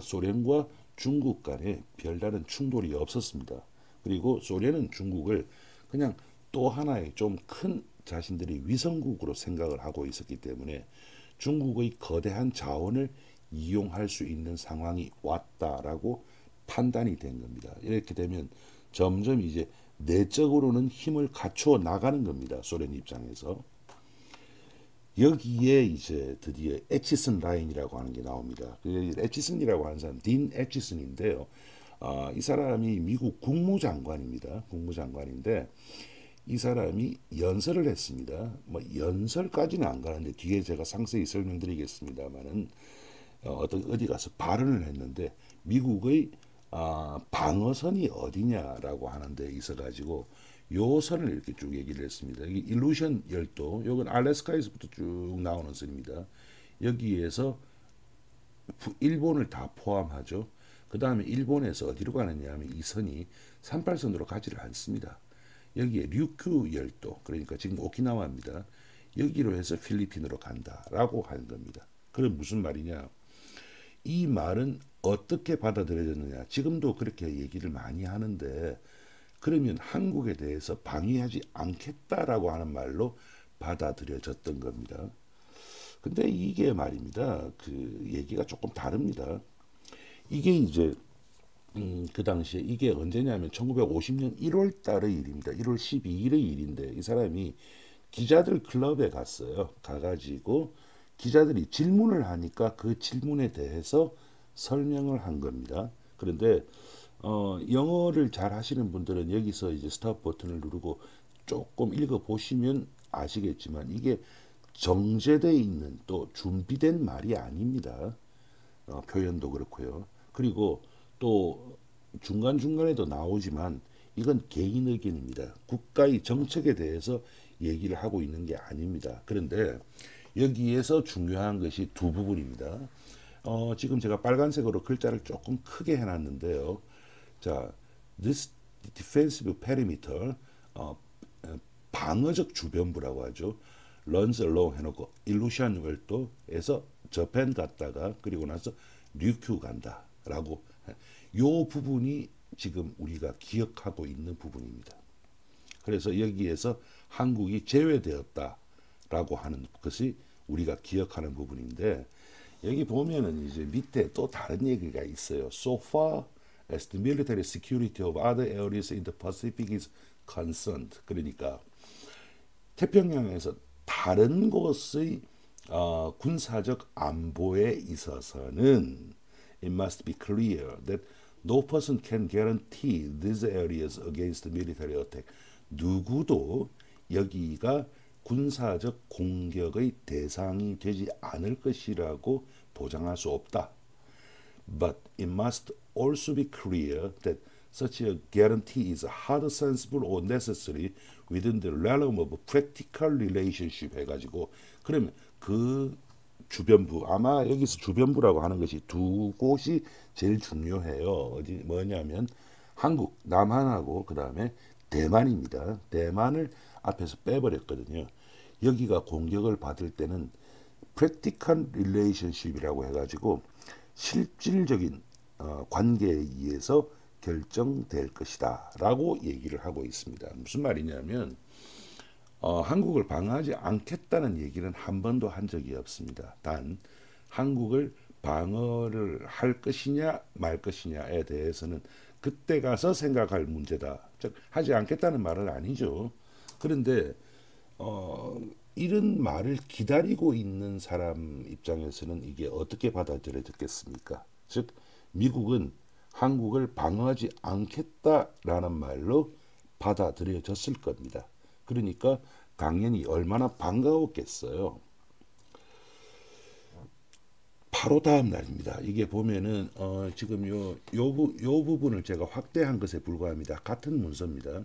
소련과 중국 간에 별다른 충돌이 없었습니다. 그리고 소련은 중국을 그냥 또 하나의 좀 큰 자신들이 위성국으로 생각을 하고 있었기 때문에 중국의 거대한 자원을 이용할 수 있는 상황이 왔다라고 판단이 된 겁니다. 이렇게 되면 점점 이제 내적으로는 힘을 갖추어 나가는 겁니다. 소련 입장에서. 여기에 이제 드디어 에치슨 라인이라고 하는 게 나옵니다. 그 에치슨이라고 하는 사람 딘 에치슨인데요. 이 사람이 미국 국무장관입니다. 국무장관인데 이 사람이 연설을 했습니다. 뭐 연설까지는 안 가는데 뒤에 제가 상세히 설명드리겠습니다만은 어디 가서 발언을 했는데 미국의 방어선이 어디냐라고 하는 데 있어가지고 요 선을 이렇게 쭉 얘기를 했습니다. 이게 일루션 열도, 요건 알래스카에서부터 쭉 나오는 선입니다. 여기에서 일본을 다 포함하죠. 그 다음에 일본에서 어디로 가느냐 하면 이 선이 38선으로 가지를 않습니다. 여기에 류큐 열도, 그러니까 지금 오키나와입니다. 여기로 해서 필리핀으로 간다라고 하는 겁니다. 그럼 무슨 말이냐? 이 말은 어떻게 받아들여졌느냐? 지금도 그렇게 얘기를 많이 하는데 그러면 한국에 대해서 방위하지 않겠다라고 하는 말로 받아들여졌던 겁니다. 근데 이게 말입니다. 그 얘기가 조금 다릅니다. 이게 이제 그 당시에 이게 언제냐면 1950년 1월 달의 일입니다. 1월 12일의 일인데 이 사람이 기자들 클럽에 갔어요. 가가지고 기자들이 질문을 하니까 그 질문에 대해서 설명을 한 겁니다. 그런데 영어를 잘 하시는 분들은 여기서 이제 스탑 버튼을 누르고 조금 읽어 보시면 아시겠지만 이게 정제되어 있는 또 준비된 말이 아닙니다. 표현도 그렇고요. 그리고 또 중간중간에도 나오지만 이건 개인 의견입니다. 국가의 정책에 대해서 얘기를 하고 있는 게 아닙니다. 그런데 여기에서 중요한 것이 두 부분입니다. 지금 제가 빨간색으로 글자를 조금 크게 해놨는데요. 자, this defensive perimeter, 방어적 주변부라고 하죠. runs along 해놓고 일루션 월도에서 저펜 갔다가 그리고 나서 류큐 간다라고 요 부분이 지금 우리가 기억하고 있는 부분입니다. 그래서 여기에서 한국이 제외되었다라고 하는 것이 우리가 기억하는 부분인데 여기 보면은 이제 밑에 또 다른 얘기가 있어요. So far as the military security of other areas in the Pacific is concerned. 그러니까 태평양에서 다른 곳의 군사적 안보에 있어서는 it must be clear that no person can guarantee these areas against military attack. 누구도 여기가 군사적 공격의 대상이 되지 않을 것이라고 보장할 수 없다. But it must also be clear that such a guarantee is hard, sensible, or necessary within the realm of practical relationship 해가지고 그러면 그 주변부 아마 여기서 주변부라고 하는 것이 두 곳이 제일 중요해요. 어디 뭐냐면 한국 남한하고 그 다음에 대만입니다. 대만을 앞에서 빼버렸거든요. 여기가 공격을 받을 때는 practical relationship이라고 해가지고 실질적인 관계에 의해서 결정될 것이다 라고 얘기를 하고 있습니다. 무슨 말이냐면 한국을 방어하지 않겠다는 얘기는 한 번도 한 적이 없습니다. 단 한국을 방어를 할 것이냐 말 것이냐에 대해서는 그때 가서 생각할 문제다. 즉 하지 않겠다는 말은 아니죠. 그런데 이런 말을 기다리고 있는 사람 입장에서는 이게 어떻게 받아들여졌겠습니까? 즉 미국은 한국을 방어하지 않겠다라는 말로 받아들여졌을 겁니다. 그러니까 당연히 얼마나 반가웠겠어요. 바로 다음 날입니다. 이게 보면은 지금 요 부분을 제가 확대한 것에 불과합니다. 같은 문서입니다.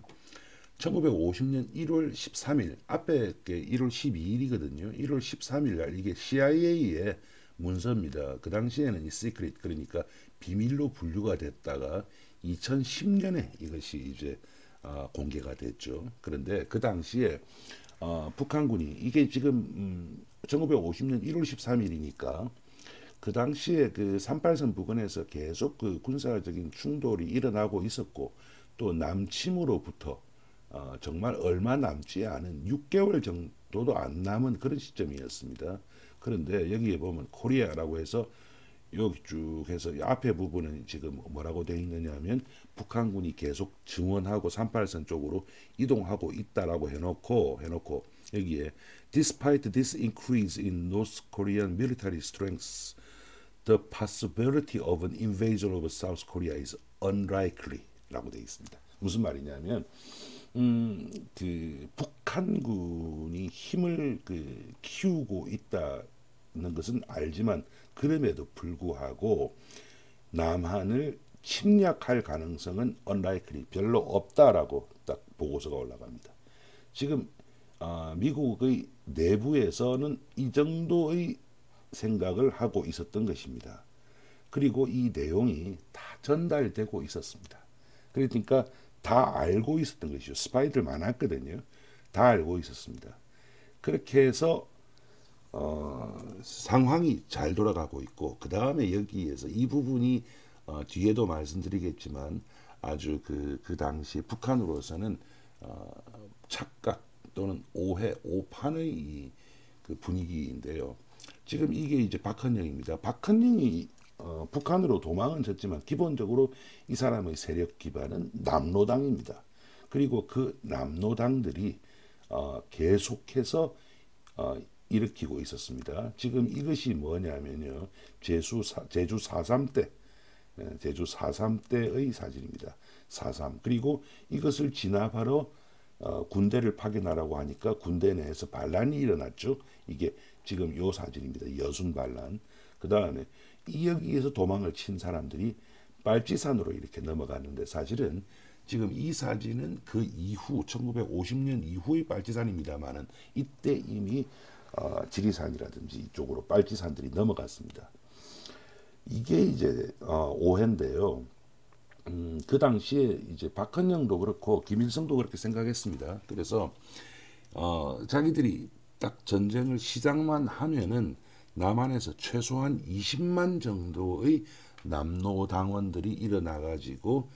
1950년 1월 13일 앞에 게 1월 12일이거든요. 1월 13일 날 이게 CIA의 문서입니다. 그 당시에는 이 시크릿 그러니까 비밀로 분류가 됐다가 2010년에 이것이 이제 공개가 됐죠. 그런데 그 당시에 북한군이 이게 지금 1950년 1월 13일이니까 그 당시에 그 38선 부근에서 계속 그 군사적인 충돌이 일어나고 있었고 또 남침으로부터 정말 얼마 남지 않은 6개월 정도도 안 남은 그런 시점이었습니다. 그런데 여기에 보면 코리아라고 해서 여기 쭉 해서 이 앞에 부분은 지금 뭐라고 되어 있느냐면 북한군이 계속 증원하고 38선 쪽으로 이동하고 있다라고 해놓고 여기에 Despite this increase in North Korean military strength, the possibility of an invasion of South Korea is unlikely라고 되어 있습니다. 무슨 말이냐면 그 북한군이 힘을 키우고 있다는 것은 알지만 그럼에도 불구하고 남한을 침략할 가능성은 unlikely 별로 없다라고 딱 보고서가 올라갑니다. 지금 미국의 내부에서는 이 정도의 생각을 하고 있었던 것입니다. 그리고 이 내용이 다 전달되고 있었습니다. 그러니까 다 알고 있었던 것이죠. 스파이들 많았거든요. 다 알고 있었습니다. 그렇게 해서 상황이 잘 돌아가고 있고 그 다음에 여기에서 이 부분이 뒤에도 말씀드리겠지만 아주 그 당시 북한으로서는 착각 또는 오해, 오판의 그 분위기인데요. 지금 이게 이제 박헌영입니다. 박헌영이 북한으로 도망은 쳤지만 기본적으로 이 사람의 세력 기반은 남로당입니다. 그리고 그 남로당들이 계속해서 일으키고 있었습니다. 지금 이것이 뭐냐면요. 제주 4.3 때, 제주 4.3 때의 사진입니다. 4.3. 그리고 이것을 진압하러 군대를 파견하라고 하니까 군대 내에서 반란이 일어났죠. 이게 지금 요 사진입니다. 여순 반란. 그 다음에 여기에서 도망을 친 사람들이 빨치산으로 이렇게 넘어갔는데 사실은 지금 이 사진은 그 이후 1950년 이후의 빨치산입니다만은 이때 이미 지리산이라든지 이쪽으로 빨치산들이 넘어갔습니다. 이게 이제 오해인데요. 그 당시에 이제 박헌영도 그렇고 김일성도 그렇게 생각했습니다. 그래서 자기들이 딱 전쟁을 시작만 하면은 남한에서 최소한 20만 정도의 남로당원들이 일어나 가지고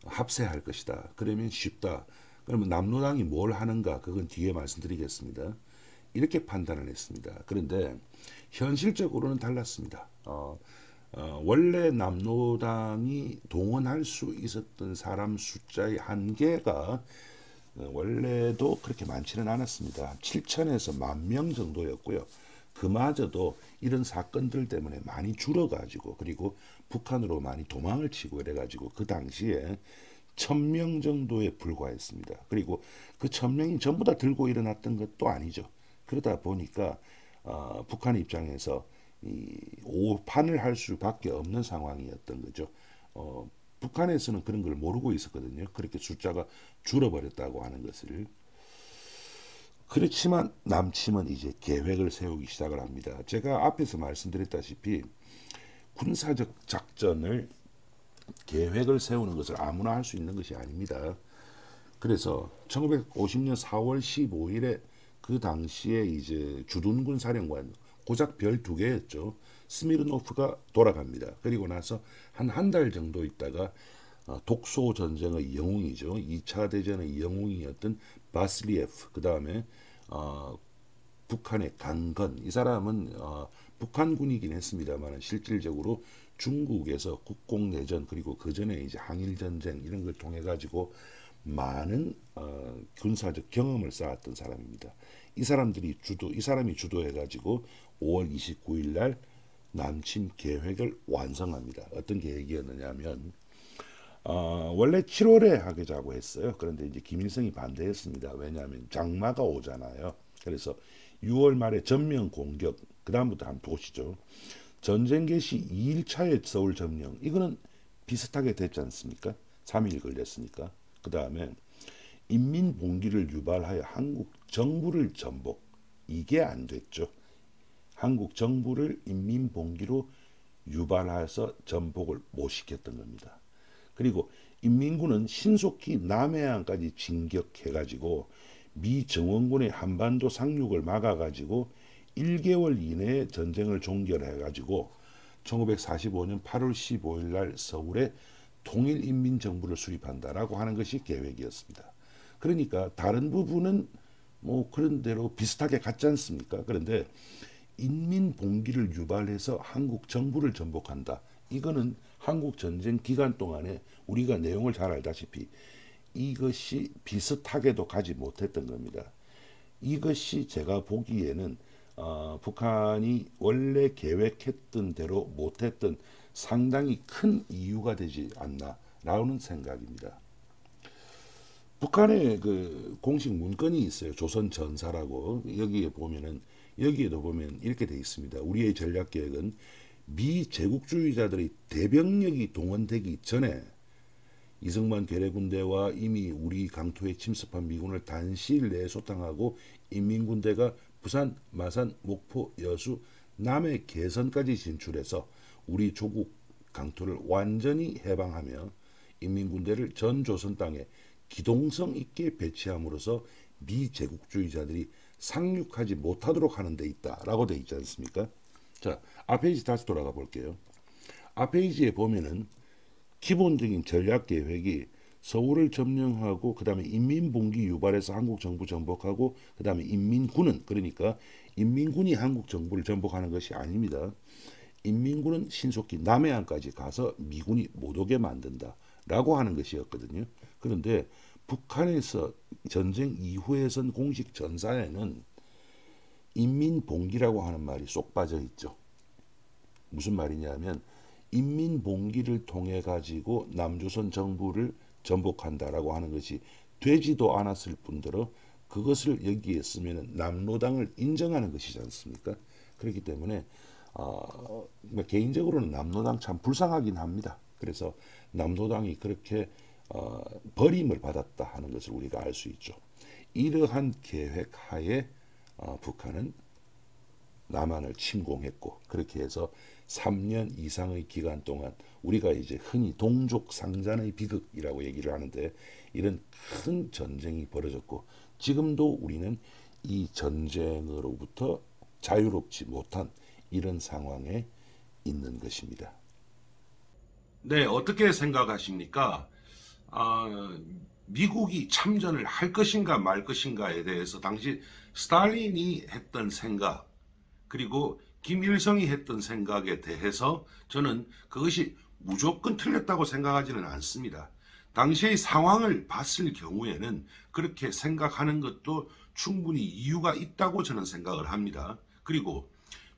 합세할 것이다. 그러면 쉽다. 그러면 남로당이 뭘 하는가? 그건 뒤에 말씀드리겠습니다. 이렇게 판단을 했습니다. 그런데 현실적으로는 달랐습니다. 원래 남로당이 동원할 수 있었던 사람 숫자의 한계가 원래도 그렇게 많지는 않았습니다. 7천에서 10,000명 정도였고요. 그마저도 이런 사건들 때문에 많이 줄어가지고 그리고 북한으로 많이 도망을 치고 이래가지고 그 당시에 1,000명 정도에 불과했습니다. 그리고 그 1,000명이 전부 다 들고 일어났던 것도 아니죠. 그러다 보니까 북한 입장에서 이 오판을 할 수밖에 없는 상황이었던 거죠. 북한에서는 그런 걸 모르고 있었거든요. 그렇게 숫자가 줄어버렸다고 하는 것을. 그렇지만 남침은 이제 계획을 세우기 시작을 합니다. 제가 앞에서 말씀드렸다시피 군사적 작전을 계획을 세우는 것을 아무나 할 수 있는 것이 아닙니다. 그래서 1950년 4월 15일에 그 당시에 이제 주둔군 사령관 고작 별 2개였죠. 스미르노프가 돌아갑니다. 그리고 나서 한 달 정도 있다가 독소 전쟁의 영웅이죠. 2차 대전의 영웅이었던 바슬리에프, 그 다음에 북한의 강건, 이 사람은 북한군이긴 했습니다만 실질적으로 중국에서 국공내전 그리고 그 전에 이제 항일전쟁 이런 걸 통해 가지고 많은 군사적 경험을 쌓았던 사람입니다. 이 사람이 주도해 가지고 5월 29일 날 남침 계획을 완성합니다. 어떤 계획이었느냐면 원래 7월에 하자고 했어요. 그런데 이제 김일성이 반대했습니다. 왜냐하면 장마가 오잖아요. 그래서 6월 말에 전면 공격, 그 다음부터 한번 보시죠. 전쟁 개시 2일차에 서울 점령, 이거는 비슷하게 됐지 않습니까? 3일 걸렸으니까. 그 다음에 인민봉기를 유발하여 한국 정부를 전복, 이게 안 됐죠. 한국 정부를 인민봉기로 유발해서 전복을 못 시켰던 겁니다. 그리고 인민군은 신속히 남해안까지 진격해가지고 미 정원군의 한반도 상륙을 막아가지고 1개월 이내에 전쟁을 종결해가지고 1945년 8월 15일 날 서울에 통일인민정부를 수립한다라고 하는 것이 계획이었습니다. 그러니까 다른 부분은 뭐 그런 대로 비슷하게 갔지 않습니까? 그런데 인민 봉기를 유발해서 한국 정부를 전복한다. 이거는 한국 전쟁 기간 동안에 우리가 내용을 잘 알다시피 이것이 비슷하게도 가지 못했던 겁니다. 이것이 제가 보기에는 북한이 원래 계획했던 대로 못했던 상당히 큰 이유가 되지 않나라는 생각입니다. 북한의 그 공식 문건이 있어요. 조선 전사라고. 여기에도 보면 이렇게 돼 있습니다. 우리의 전략 계획은 미 제국주의자들의 대병력이 동원되기 전에 이승만 괴뢰군대와 이미 우리 강토에 침습한 미군을 단시일 내에 소탕하고 인민군대가 부산, 마산, 목포, 여수, 남해 개선까지 진출해서 우리 조국 강토를 완전히 해방하며 인민군대를 전 조선 땅에 기동성 있게 배치함으로써 미 제국주의자들이 상륙하지 못하도록 하는 데 있다라고 돼 있지 않습니까? 자, 앞페이지 다시 돌아가 볼게요. 앞페이지에 보면은 기본적인 전략 계획이 서울을 점령하고 그 다음에 인민봉기 유발해서 한국 정부 전복하고 그 다음에 인민군은, 그러니까 인민군이 한국 정부를 전복하는 것이 아닙니다. 인민군은 신속히 남해안까지 가서 미군이 못 오게 만든다라고 하는 것이었거든요. 그런데 북한에서 전쟁 이후에 선 공식 전사에는 인민봉기라고 하는 말이 쏙 빠져 있죠. 무슨 말이냐면 인민봉기를 통해 가지고 남조선 정부를 전복한다라고 하는 것이 되지도 않았을 뿐더러 그것을 여기에 쓰면 남로당을 인정하는 것이지 않습니까? 그렇기 때문에 개인적으로는 남로당 참 불쌍하긴 합니다. 그래서 남로당이 그렇게 버림을 받았다 하는 것을 우리가 알 수 있죠. 이러한 계획 하에 북한은 남한을 침공했고, 그렇게 해서 3년 이상의 기간 동안 우리가 이제 흔히 동족 상잔의 비극이라고 얘기를 하는데, 이런 큰 전쟁이 벌어졌고 지금도 우리는 이 전쟁으로부터 자유롭지 못한 이런 상황에 있는 것입니다. 네, 어떻게 생각하십니까? 미국이 참전을 할 것인가 말 것인가에 대해서 당시 스탈린이 했던 생각, 그리고 김일성이 했던 생각에 대해서 저는 그것이 무조건 틀렸다고 생각하지는 않습니다. 당시의 상황을 봤을 경우에는 그렇게 생각하는 것도 충분히 이유가 있다고 저는 생각을 합니다. 그리고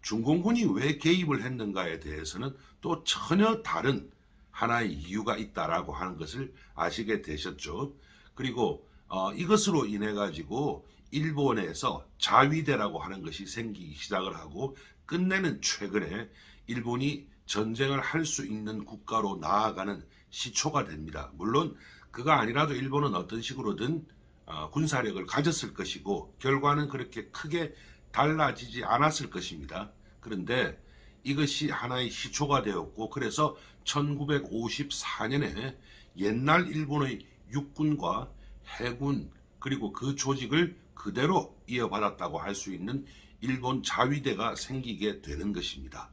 중공군이 왜 개입을 했는가에 대해서는 또 전혀 다른 하나의 이유가 있다라고 하는 것을 아시게 되셨죠. 그리고 이것으로 인해 가지고 일본에서 자위대라고 하는 것이 생기기 시작을 하고, 끝내는 최근에 일본이 전쟁을 할 수 있는 국가로 나아가는 시초가 됩니다. 물론 그가 아니라도 일본은 어떤 식으로든 군사력을 가졌을 것이고 결과는 그렇게 크게 달라지지 않았을 것입니다. 그런데 이것이 하나의 시초가 되었고, 그래서 1954년에 옛날 일본의 육군과 해군, 그리고 그 조직을 그대로 이어받았다고 할 수 있는 일본 자위대가 생기게 되는 것입니다.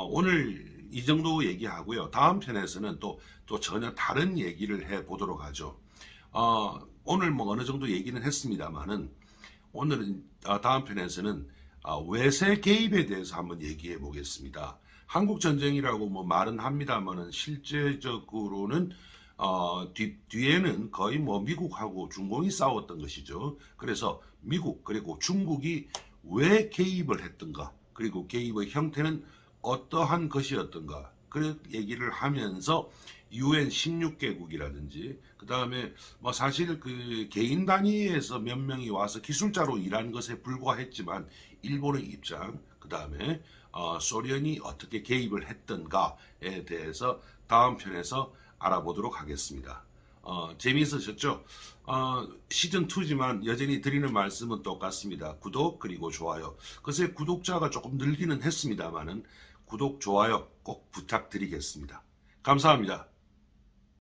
오늘 이 정도 얘기하고요. 다음 편에서는 또 전혀 다른 얘기를 해보도록 하죠. 오늘 뭐 어느 정도 얘기는 했습니다만은, 오늘은 다음 편에서는 외세 개입에 대해서 한번 얘기해 보겠습니다. 한국 전쟁이라고 뭐 말은 합니다만은 실제적으로는 뒤에는 거의 뭐 미국하고 중공이 싸웠던 것이죠. 그래서 미국 그리고 중국이 왜 개입을 했던가, 그리고 개입의 형태는 어떠한 것이었던가, 그 얘기를 하면서 UN 16개국이라든지 그 다음에 뭐 사실 그 개인 단위에서 몇 명이 와서 기술자로 일한 것에 불과했지만 일본의 입장, 그 다음에 소련이 어떻게 개입을 했던가에 대해서 다음 편에서 알아보도록 하겠습니다. 재미있으셨죠? 시즌2지만 여전히 드리는 말씀은 똑같습니다. 구독 그리고 좋아요. 그새 구독자가 조금 늘기는 했습니다만은 구독, 좋아요 꼭 부탁드리겠습니다. 감사합니다.